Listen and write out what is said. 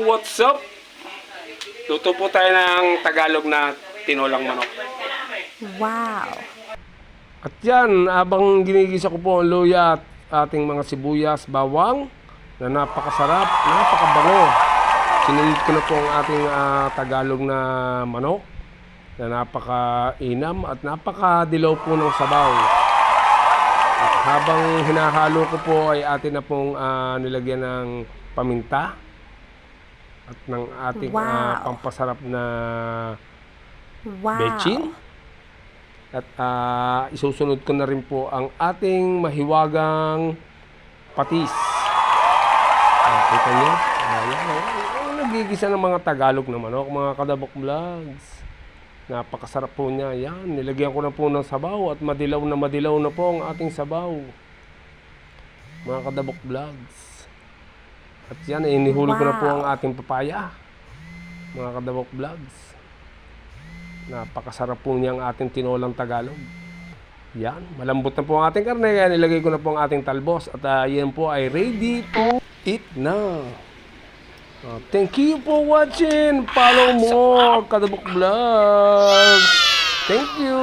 What's up? Luto po tayo ng Tagalog na tinolang manok. Wow! At yan, habang ginigisa ko po ang luya at ating mga sibuyas, bawang, na napakasarap, napakabango. Sinunod ko na po ang ating Tagalog na manok, na napakainam at napakadilaw po ng sabaw. At habang hinahalo ko po ay atin na pong nilagyan ng paminta at ng ating Wow. pampasarap na Wow! bechin. At isusunod ko na rin po ang ating mahiwagang patis. Kita niyo? Ayan, nagigisa ng mga Tagalog na manok, mga Kadabok Vlogs. Napakasarap po niya. Yan, nilagyan ko na po ng sabaw at madilaw na po ang ating sabaw. Mga Kadabok Vlogs. At yan, inihulog ko na po ang ating papaya. Mga Kadabok Vlogs. Napakasarap po niya ang ating tinolang Tagalog. Yan, malambot na po ang ating karne. Kaya nilagay ko na po ang ating talbos. At yan po ay ready to eat na. Thank you for watching. Follow more Kadabok Vlogs. Thank you.